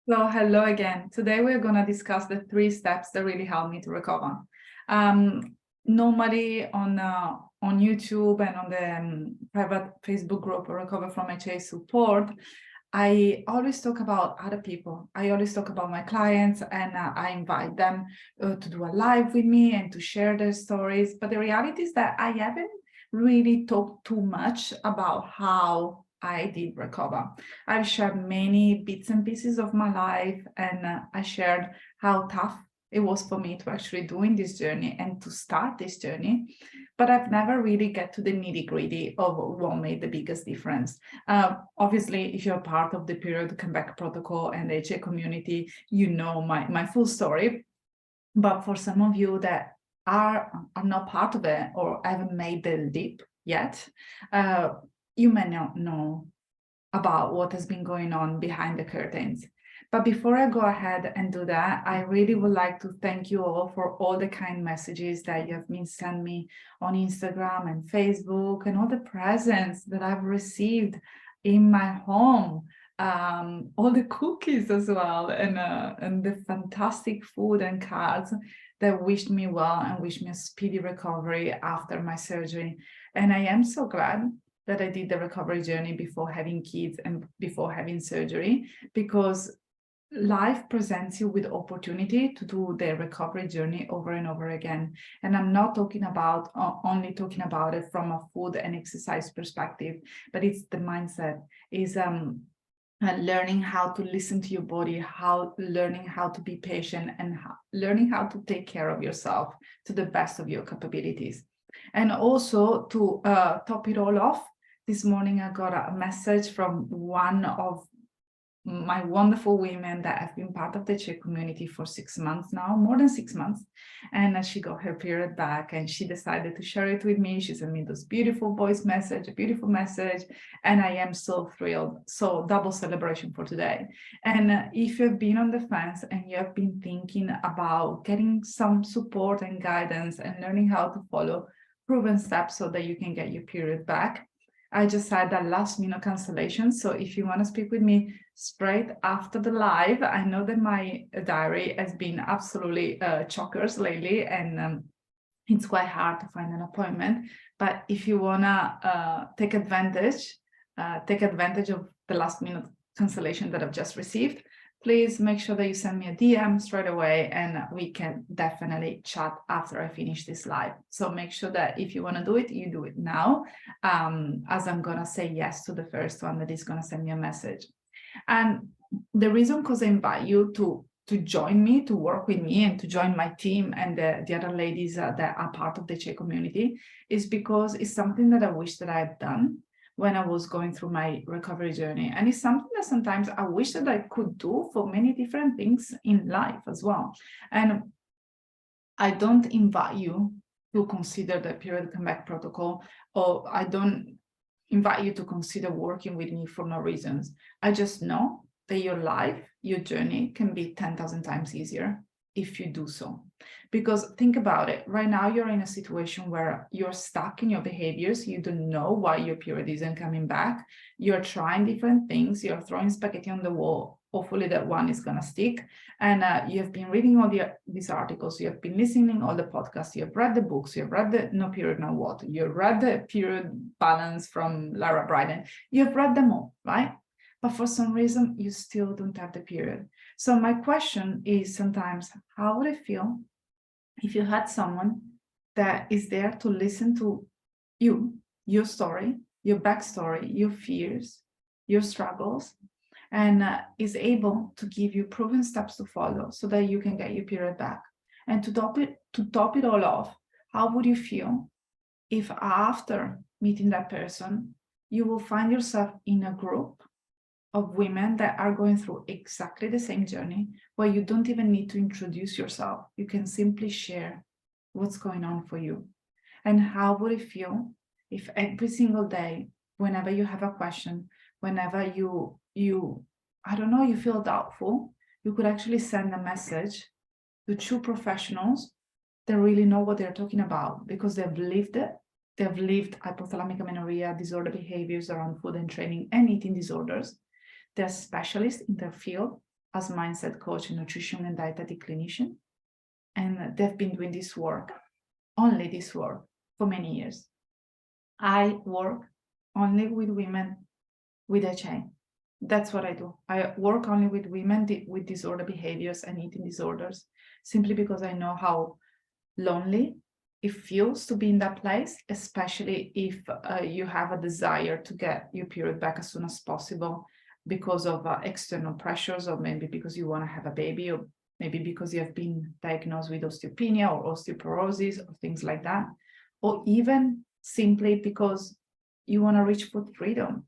So hello again. Today we're going to discuss the 3 steps that really help me to recover. Normally on YouTube and on the private Facebook group Recover from HA Support, I always talk about other people. I always talk about my clients, and I invite them to do a live with me and to share their stories. But the reality is that I haven't really talked too much about how I did recover. I've shared many bits and pieces of my life, and I shared how tough it was for me to actually doing this journey and to start this journey. But I've never really get to the nitty-gritty of what made the biggest difference. Obviously, if you're part of the period comeback protocol and the HA community, you know my full story. But for some of you that are not part of it or haven't made the leap yet, you may not know about what has been going on behind the curtains. But before I go ahead and do that, I really would like to thank you all for all the kind messages that you have been sending me on Instagram and Facebook, and all the presents that I've received in my home, all the cookies as well, and the fantastic food and cards that wished me well and wished me a speedy recovery after my surgery. And I am so glad that I did the recovery journey before having kids and before having surgery, because life presents you with opportunity to do the recovery journey over and over again. And I'm not talking about only talking about it from a food and exercise perspective, but it's the mindset, is learning how to listen to your body, learning how to be patient, and learning how to take care of yourself to the best of your capabilities. And also to top it all off, this morning I got a message from one of my wonderful women that have been part of the HA community for 6 months now, more than 6 months. And she got her period back and she decided to share it with me. She sent me this beautiful voice message, a beautiful message. And I am so thrilled. So double celebration for today. And if you've been on the fence and you have been thinking about getting some support and guidance and learning how to follow proven steps so that you can get your period back, I just had that last minute cancellation. So if you want to speak with me straight after the live, I know that my diary has been absolutely chockers lately, and it's quite hard to find an appointment. But if you want to take advantage of the last minute cancellation that I've just received, please make sure that you send me a DM straight away, and we can definitely chat after I finish this live. So make sure that if you want to do it, you do it now, as I'm going to say yes to the first one that is going to send me a message. And the reason because I invite you to join me, to work with me, and to join my team and the other ladies that are part of the HA community is because it's something that I wish that I had done when I was going through my recovery journey. And it's something that sometimes I wish that I could do for many different things in life as well. And I don't invite you to consider the period comeback protocol, or I don't invite you to consider working with me for no reasons. I just know that your life, your journey can be 10,000 times easier if you do so. Because think about it, right now you're in a situation where you're stuck in your behaviors, you don't know why your period isn't coming back, you're trying different things, you're throwing spaghetti on the wall, hopefully that one is going to stick, and you have been reading all these articles, you have been listening all the podcasts, you have read the books, you have read the No Period, No What, you have read the Period Balance from Lara Briden, you have read them all, right? But for some reason, you still don't have the period. So my question is sometimes, how would it feel if you had someone that is there to listen to you, your story, your backstory, your fears, your struggles, and is able to give you proven steps to follow so that you can get your period back? And to top it all off, how would you feel if after meeting that person, you will find yourself in a group of women that are going through exactly the same journey, where you don't even need to introduce yourself. You can simply share what's going on for you. And how would it feel if every single day, whenever you have a question, whenever you I don't know, you feel doubtful, you could actually send a message to 2 professionals that really know what they're talking about, because they've lived it. They've lived hypothalamic amenorrhea, disorder behaviors around food and training and eating disorders. They're specialists in their field as mindset coach, nutrition and dietetic clinician. And they've been doing this work, only this work, for many years. I work only with women with HA. That's what I do. I work only with women with disorder behaviors and eating disorders, simply because I know how lonely it feels to be in that place, especially if you have a desire to get your period back as soon as possible because of external pressures, or maybe because you want to have a baby, or maybe because you have been diagnosed with osteopenia or osteoporosis or things like that, or even simply because you want to reach food freedom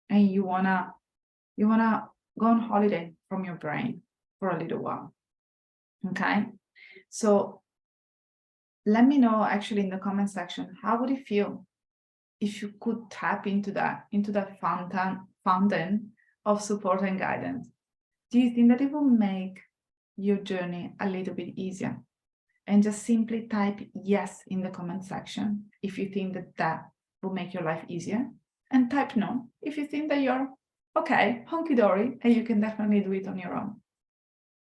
and you want to go on holiday from your brain for a little while. Okay, so let me know actually in the comment section, how would it feel if you could tap into that fountain of support and guidance? Do you think that it will make your journey a little bit easier? And just simply type yes in the comment section if you think that that will make your life easier, and type no if you think that you're okay, hunky-dory, and you can definitely do it on your own.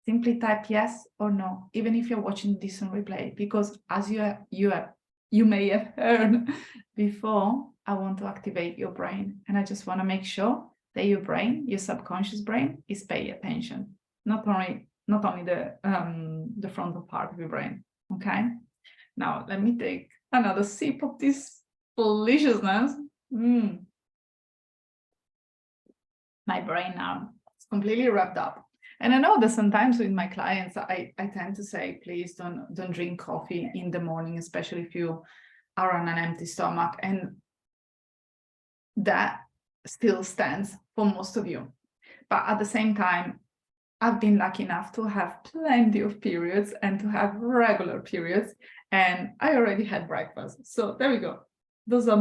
Simply type yes or no, even if you're watching this on replay, because as you may have heard before, I want to activate your brain, and I just want to make sure that your brain, your subconscious brain, is paying attention, not only the frontal part of your brain. Okay, now let me take another sip of this deliciousness. My brain now is completely wrapped up. And I know that sometimes with my clients, I tend to say, please don't drink coffee in the morning, especially if you are on an empty stomach. And that still stands for most of you. But at the same time, I've been lucky enough to have plenty of periods and to have regular periods. And I already had breakfast. So there we go. Those are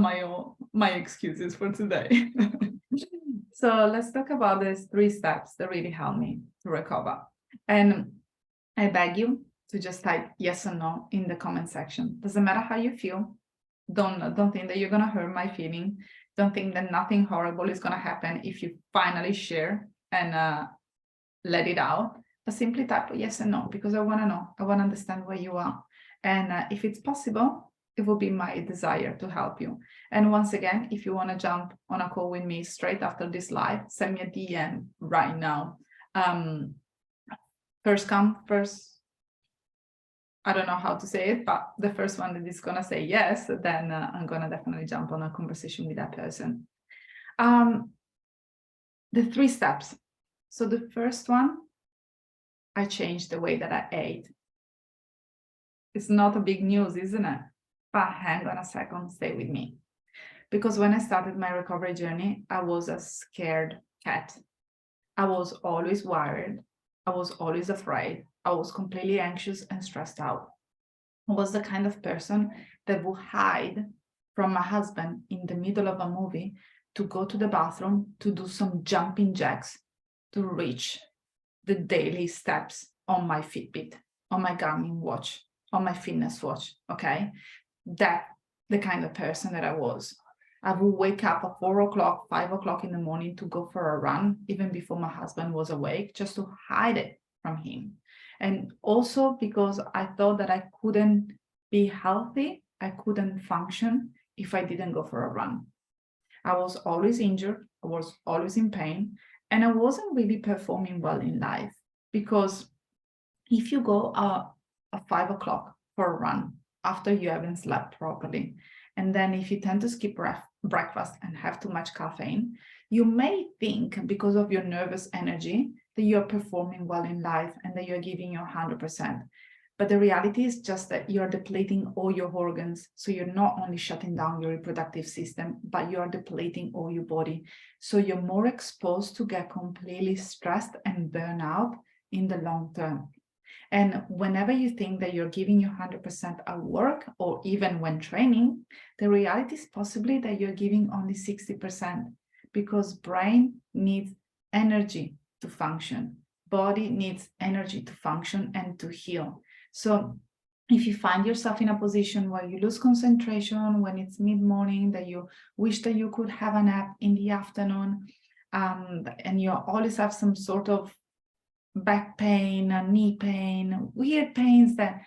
my excuses for today. So let's talk about these 3 steps that really help me to recover. And I beg you to just type yes or no in the comment section. Doesn't matter how you feel. Don't think that you're gonna hurt my feeling. Don't think that nothing horrible is gonna happen if you finally share and let it out. But simply type yes and no, because I wanna know. I wanna understand where you are. And if it's possible, it will be my desire to help you. And once again, if you want to jump on a call with me straight after this live, send me a DM right now. First come, first, I don't know how to say it, but the first one that is going to say yes, then I'm going to definitely jump on a conversation with that person. The 3 steps. So the first one, I changed the way that I ate. It's not a big news, isn't it? But hang on a second, stay with me. Because when I started my recovery journey, I was a scared cat. I was always worried. I was always afraid. I was completely anxious and stressed out. I was the kind of person that would hide from my husband in the middle of a movie to go to the bathroom to do some jumping jacks to reach the daily steps on my Fitbit, on my Garmin watch, on my fitness watch, okay? That's the kind of person that I was. I would wake up at 4 o'clock, 5 o'clock in the morning to go for a run, even before my husband was awake, just to hide it from him. And also because I thought that I couldn't be healthy, I couldn't function if I didn't go for a run. I was always injured, I was always in pain, and I wasn't really performing well in life. Because if you go at 5 o'clock for a run after you haven't slept properly, and then if you tend to skip breakfast and have too much caffeine, you may think, because of your nervous energy, that you're performing well in life and that you're giving your 100%. But the reality is just that you're depleting all your organs. So you're not only shutting down your reproductive system, but you're depleting all your body. So you're more exposed to get completely stressed and burn out in the long term. And whenever you think that you're giving your 100% at work, or even when training, the reality is possibly that you're giving only 60%, because brain needs energy to function. Body needs energy to function and to heal. So if you find yourself in a position where you lose concentration, when it's mid-morning, that you wish that you could have a nap in the afternoon, and you always have some sort of back pain, knee pain, weird pains that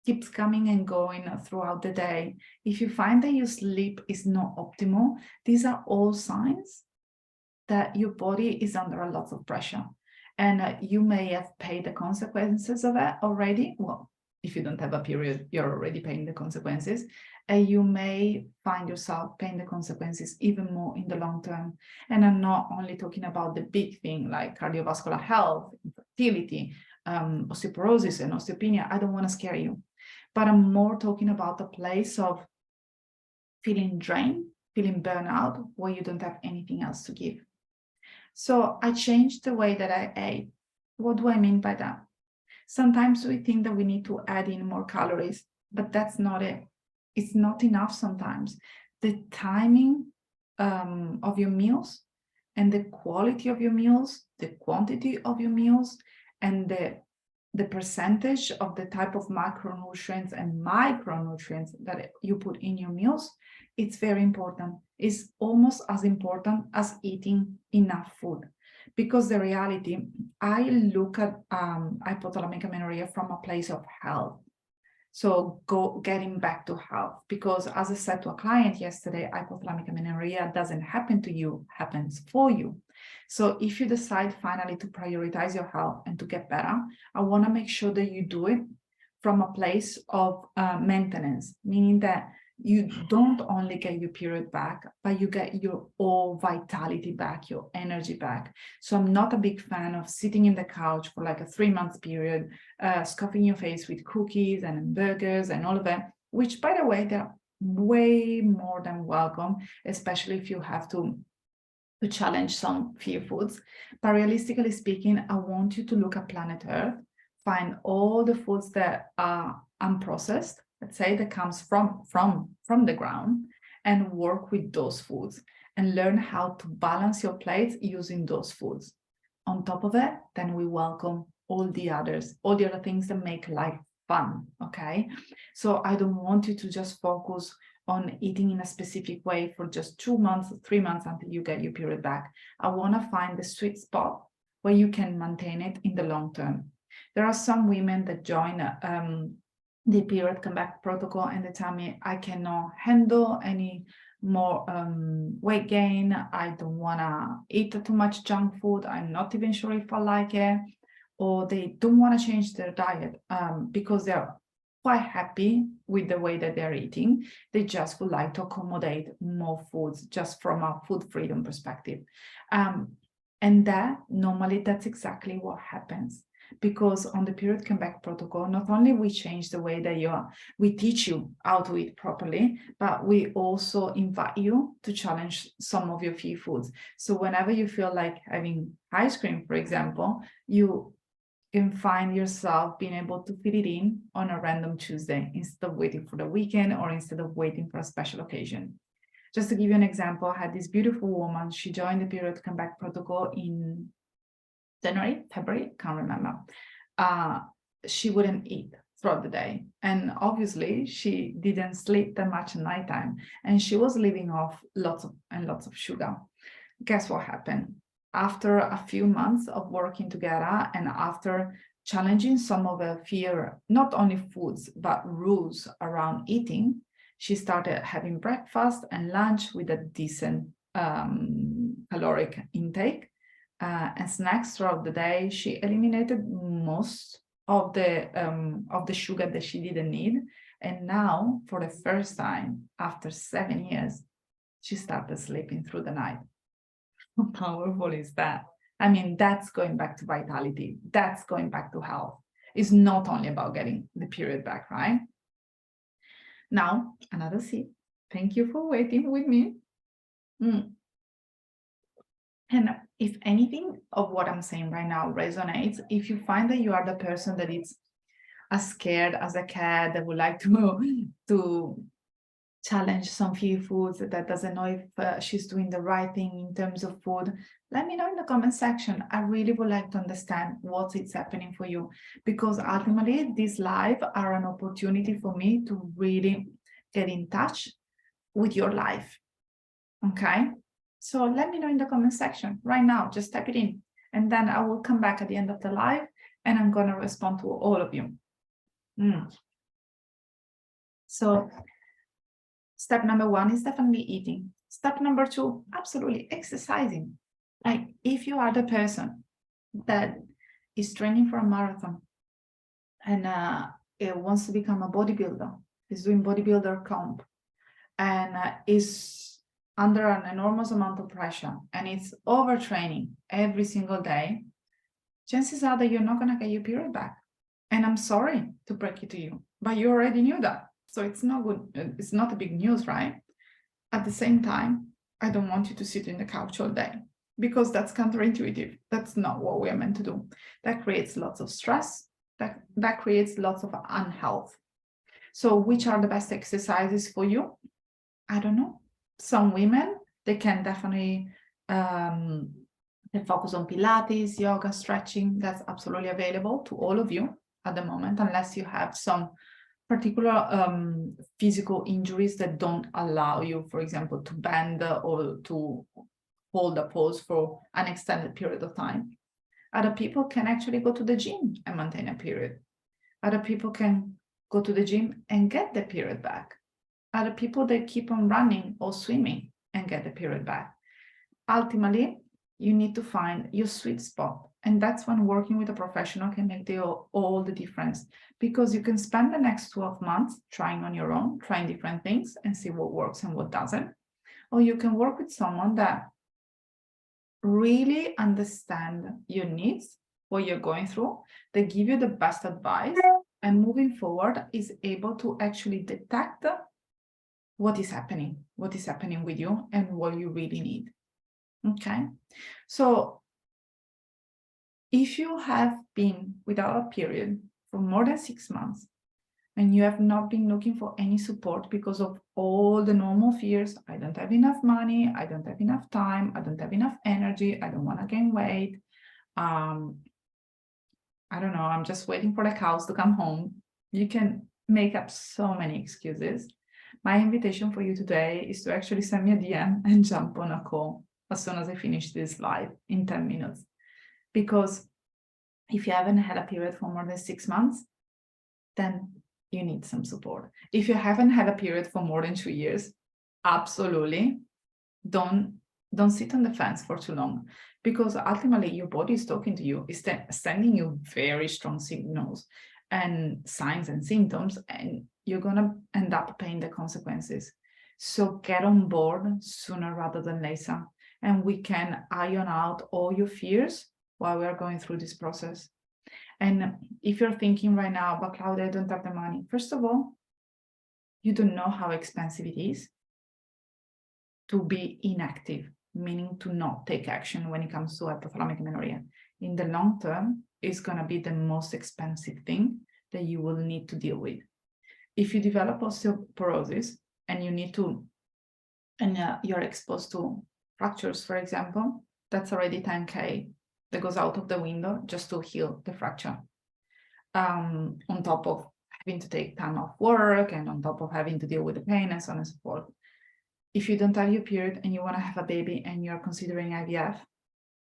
keeps coming and going throughout the day, if you find that your sleep is not optimal, these are all signs that your body is under a lot of pressure. And you may have paid the consequences of it already. Well, if you don't have a period, you're already paying the consequences. And you may find yourself paying the consequences even more in the long term. And I'm not only talking about the big thing like cardiovascular health, fertility, osteoporosis and osteopenia. I don't want to scare you, but I'm more talking about the place of feeling drained, feeling burnout, where you don't have anything else to give. So I changed the way that I ate. What do I mean by that? Sometimes we think that we need to add in more calories, but that's not it. It's not enough sometimes. The timing of your meals and the quality of your meals, the quantity of your meals, and the percentage of the type of macronutrients and micronutrients that you put in your meals, it's very important. It's almost as important as eating enough food. Because the reality, I look at hypothalamic amenorrhea from a place of health. So getting back to health, because as I said to a client yesterday, hypothalamic amenorrhea doesn't happen to you, happens for you. So if you decide finally to prioritize your health and to get better, I want to make sure that you do it from a place of maintenance, meaning that you don't only get your period back, but you get your all vitality back, your energy back. So I'm not a big fan of sitting in the couch for like a 3-month period, scuffing your face with cookies and burgers and all of that, which, by the way, they're way more than welcome, especially if you have to challenge some fear foods. But realistically speaking, I want you to look at planet Earth, find all the foods that are unprocessed, let's say, that comes from the ground, and work with those foods and learn how to balance your plate using those foods. On top of it, then we welcome all the other things that make life fun, okay? So I don't want you to just focus on eating in a specific way for just 2 months, 3 months until you get your period back. I want to find the sweet spot where you can maintain it in the long term. There are some women that join the period comeback protocol and they tell me, I cannot handle any more weight gain. I don't want to eat too much junk food. I'm not even sure if I like it. Or they don't want to change their diet because they're quite happy with the way that they're eating. They just would like to accommodate more foods just from a food freedom perspective. And that normally that's exactly what happens. Because on the period comeback protocol, not only we change the way that we teach you how to eat properly, but we also invite you to challenge some of your fear foods. So whenever you feel like having ice cream, for example, you can find yourself being able to fit it in on a random Tuesday instead of waiting for the weekend or instead of waiting for a special occasion. Just to give you an example, I had this beautiful woman. She joined the period comeback protocol in January, February, can't remember. She wouldn't eat throughout the day. And obviously she didn't sleep that much at nighttime. And she was living off lots of sugar. Guess what happened? After a few months of working together and after challenging some of the fear, not only foods, but rules around eating, she started having breakfast and lunch with a decent caloric intake. And snacks throughout the day. She eliminated most of the sugar that she didn't need. And now, for the first time, after 7 years, she started sleeping through the night. How powerful is that? I mean, that's going back to vitality. That's going back to health. It's not only about getting the period back, right? Now, another sip. Thank you for waiting with me. And if anything of what I'm saying right now resonates, if you find that you are the person that is as scared as a cat that would like to challenge some few foods, that doesn't know if she's doing the right thing in terms of food, let me know in the comment section. I really would like to understand what is happening for you, because ultimately these live are an opportunity for me to really get in touch with your life. Okay? So let me know in the comment section right now, just type it in And then I will come back at the end of the live and I'm going to respond to all of you. So step number 1 is definitely eating. Step number 2, absolutely exercising. Like if you are the person that is training for a marathon and it wants to become a bodybuilder, is doing bodybuilder comp, and is under an enormous amount of pressure and it's overtraining every single day, chances are that you're not going to get your period back. And I'm sorry to break it to you, but you already knew that. So it's not good. It's not a big news, right? At the same time, I don't want you to sit in the couch all day because that's counterintuitive. That's not what we are meant to do. That creates lots of stress. That creates lots of unhealth. So which are the best exercises for you? I don't know. Some women, they can definitely they focus on Pilates, yoga, stretching. That's absolutely available to all of you at the moment, unless you have some particular physical injuries that don't allow you, for example, to bend or to hold a pose for an extended period of time. Other people can actually go to the gym and maintain a period. Other people can go to the gym and get the period back. Other people, they keep on running or swimming and get the period back. Ultimately, you need to find your sweet spot. And that's when working with a professional can make all the difference, because you can spend the next 12 months trying on your own, trying different things and see what works and what doesn't. Or you can work with someone that really understands your needs, what you're going through, they give you the best advice, and moving forward is able to actually detect what is happening with you and what you really need. Okay, so if you have been without a period for more than 6 months and you have not been looking for any support because of all the normal fears, I don't have enough money, I don't have enough time, I don't have enough energy, I don't want to gain weight, I don't know, I'm just waiting for the cows to come home. You can make up so many excuses. My invitation for you today is to actually send me a DM and jump on a call as soon as I finish this live in 10 minutes. Because if you haven't had a period for more than 6 months, then you need some support. If you haven't had a period for more than 2 years, absolutely don't sit on the fence for too long, because ultimately your body is talking to you, is sending you very strong signals and signs and symptoms, and you're going to end up paying the consequences. So get on board sooner rather than later, and we can iron out all your fears while we are going through this process. And if you're thinking right now, but Claudia, I don't have the money. First of all, you don't know how expensive it is to be inactive, meaning to not take action when it comes to hypothalamic amenorrhea. In the long term, it's going to be the most expensive thing that you will need to deal with. If you develop osteoporosis and you need to, and you're exposed to fractures, for example, that's already 10K that goes out of the window just to heal the fracture. On top of having to take time off work and on top of having to deal with the pain and so on and so forth. If you don't have your period and you want to have a baby and you're considering IVF,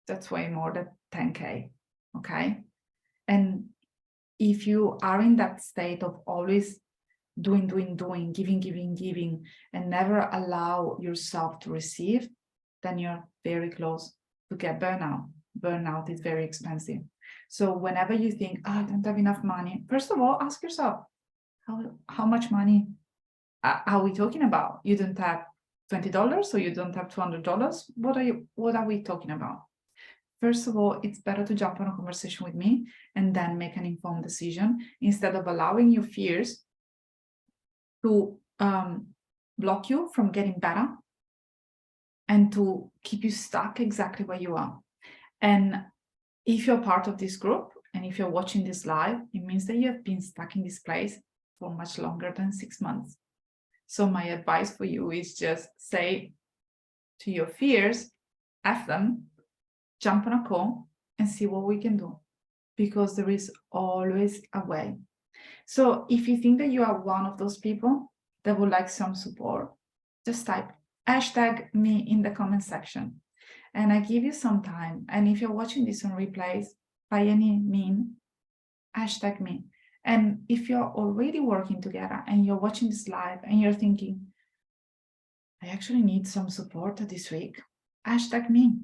that's way more than 10K, okay? And if you are in that state of always doing, giving, and never allow yourself to receive, then you're very close to get burnout. Burnout is very expensive. So whenever you think, oh, I don't have enough money, first of all, ask yourself, how much money are we talking about? You don't have $20 or you don't have $200? What are we talking about? First of all, it's better to jump on a conversation with me and then make an informed decision instead of allowing your fears to block you from getting better and to keep you stuck exactly where you are. And if you're part of this group and if you're watching this live, it means that you have been stuck in this place for much longer than 6 months. So my advice for you is just say to your fears, F them, jump on a call and see what we can do, because there is always a way. So if you think that you are one of those people that would like some support, just type #me in the comment section. And I give you some time. And if you're watching this on replays, by any means, hashtag me. And if you're already working together and you're watching this live and you're thinking, I actually need some support this week, hashtag me.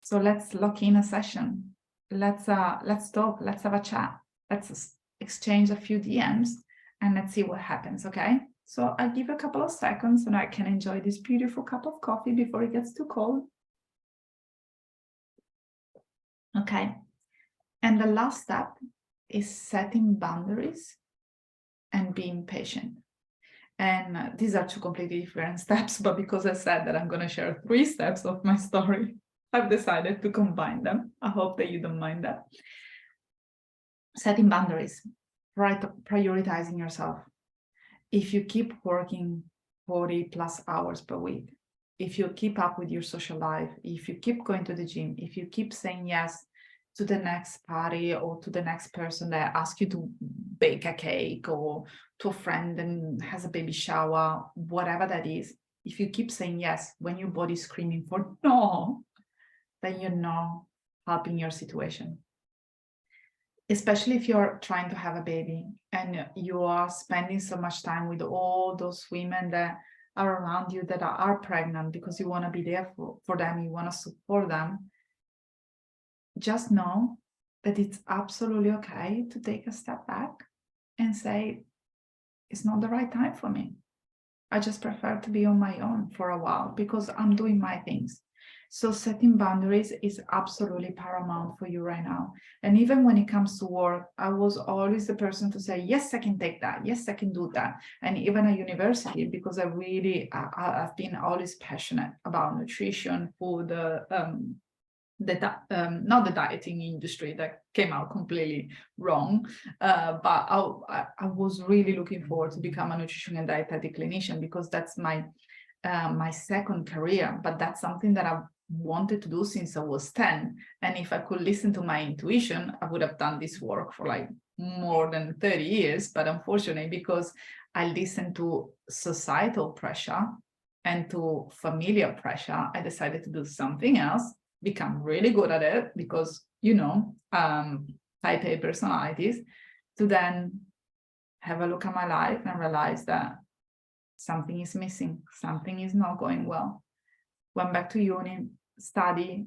So let's lock in a session. Let's talk, let's have a chat. Let's exchange a few DMs and let's see what happens, okay? So I'll give a couple of seconds and I can enjoy this beautiful cup of coffee before it gets too cold. Okay. And the last step is setting boundaries and being patient. And these are two completely different steps, but because I said that I'm going to share 3 steps of my story, I've decided to combine them. I hope that you don't mind that. Setting boundaries, prioritizing yourself. If you keep working 40 plus hours per week, if you keep up with your social life, if you keep going to the gym, if you keep saying yes to the next party or to the next person that asks you to bake a cake or to a friend and has a baby shower, whatever that is, if you keep saying yes when your body's screaming for no, then you're not helping your situation. Especially if you're trying to have a baby and you are spending so much time with all those women that are around you that are pregnant because you want to be there for them, you want to support them. Just know that it's absolutely okay to take a step back and say, it's not the right time for me. I just prefer to be on my own for a while because I'm doing my things. So setting boundaries is absolutely paramount for you right now. And even when it comes to work, I was always the person to say, yes, I can take that. Yes, I can do that. And even at university, because I've been always passionate about nutrition, food, not the dieting industry that came out completely wrong, but I was really looking forward to become a nutrition and dietetic clinician because that's my second career, but that's something that I wanted to do since I was 10. And if I could listen to my intuition, I would have done this work for like more than 30 years. But unfortunately, because I listened to societal pressure and to familiar pressure, I decided to do something else, become really good at it because, type A personalities, to then have a look at my life and realize that something is missing, something is not going well. Went back to uni, study,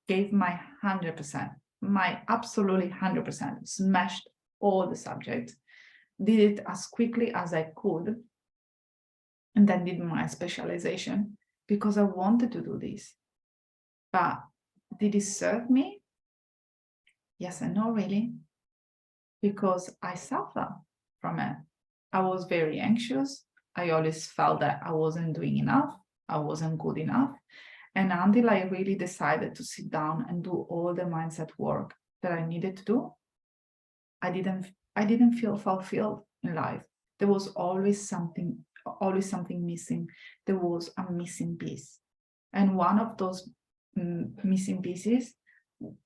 gave my 100%, my absolutely 100%, smashed all the subjects, did it as quickly as I could, and then did my specialization because I wanted to do this. But did it serve me? Yes and no, really, because I suffer from it. I was very anxious. I always felt that I wasn't doing enough. I wasn't good enough. And until I really decided to sit down and do all the mindset work that I needed to do, I didn't feel fulfilled in life. There was always something missing. There was a missing piece. And one of those missing pieces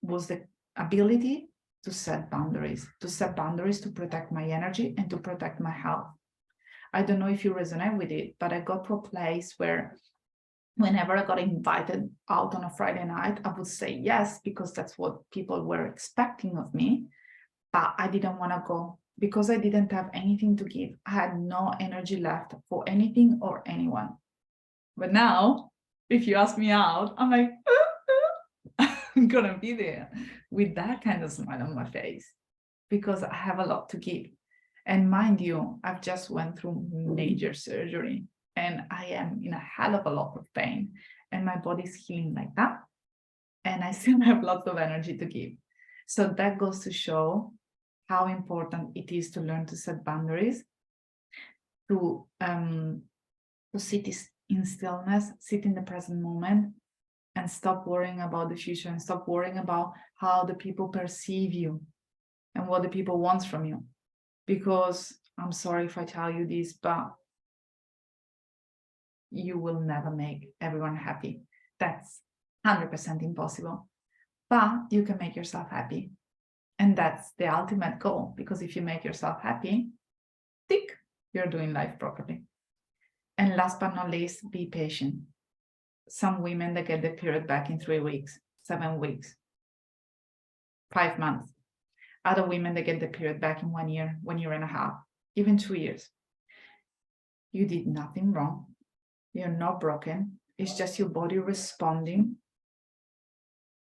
was the ability to set boundaries to protect my energy and to protect my health. I don't know if you resonate with it, but I got to a place where whenever I got invited out on a Friday night, I would say yes, because that's what people were expecting of me. But I didn't want to go because I didn't have anything to give. I had no energy left for anything or anyone. But now, if you ask me out, I'm like, I'm gonna be there with that kind of smile on my face because I have a lot to give. And mind you, I've just went through major surgery and I am in a hell of a lot of pain and my body's healing like that. And I still have lots of energy to give. So that goes to show how important it is to learn to set boundaries, to sit in stillness, sit in the present moment, and stop worrying about the future and stop worrying about how the people perceive you and what the people want from you. Because I'm sorry if I tell you this, but you will never make everyone happy. That's 100% impossible. But you can make yourself happy. And that's the ultimate goal, because if you make yourself happy, tick, you're doing life properly. And last but not least, be patient. some women that get the period back in 3 weeks, 7 weeks, 5 months. Other women that get the period back in 1 year, 1.5 years, even 2 years. You did nothing wrong. You're not broken. It's just your body responding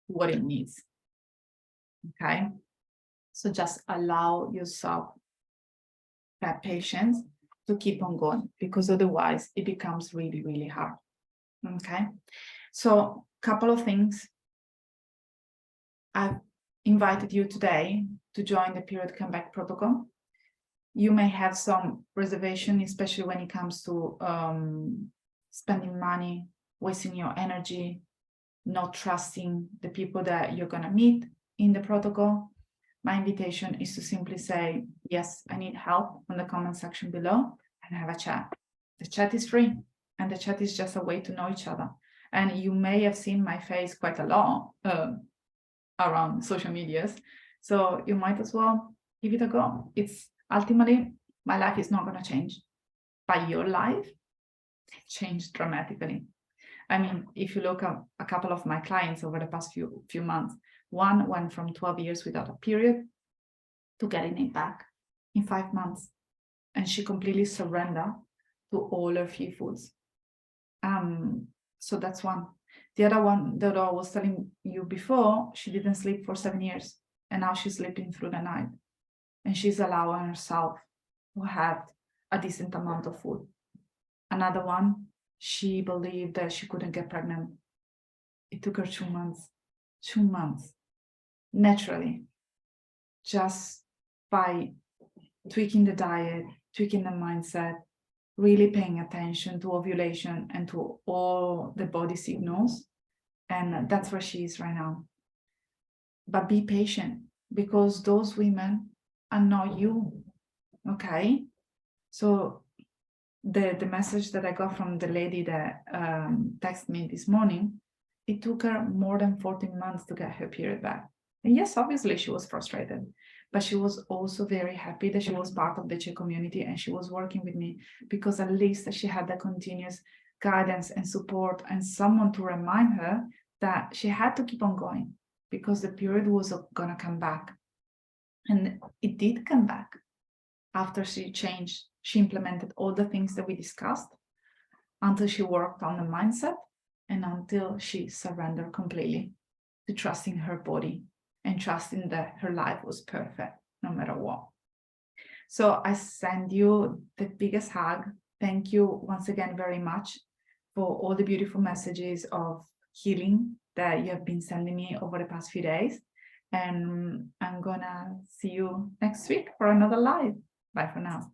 what it needs. Okay? So just allow yourself that patience to keep on going, because otherwise it becomes really, really hard. Okay? So a couple of things. I've invited you today to join the period comeback protocol. You may have some reservation, especially when it comes to spending money, wasting your energy, not trusting the people that you're going to meet in the protocol. My invitation is to simply say, yes, I need help, on the comment section below, and have a chat. The chat is free, and the chat is just a way to know each other. And you may have seen my face quite a lot around social medias, so you might as well give it a go. It's ultimately, my life is not going to change, but your life changed dramatically. I mean, if you look at a couple of my clients over the past few months, one went from 12 years without a period to getting it back in 5 months. And she completely surrendered to all her fear foods. So that's one. The other one that I was telling you before, she didn't sleep for 7 years, and now she's sleeping through the night. And she's allowing herself to have a decent amount of food. Another one, she believed that she couldn't get pregnant. It took her 2 months, naturally, just by tweaking the diet, tweaking the mindset, really paying attention to ovulation and to all the body signals. And that's where she is right now. But be patient, because those women are not you, okay? So the message that I got from the lady that texted me this morning, it took her more than 14 months to get her period back. And yes, obviously she was frustrated, but she was also very happy that she was part of the CHE community and she was working with me, because at least she had the continuous guidance and support and someone to remind her that she had to keep on going, because the period was gonna come back. And it did come back after she changed. She implemented all the things that we discussed, until she worked on the mindset and until she surrendered completely to trusting her body and trusting that her life was perfect no matter what. So I send you the biggest hug. Thank you once again very much for all the beautiful messages of healing that you have been sending me over the past few days. And I'm gonna see you next week for another live. Bye for now.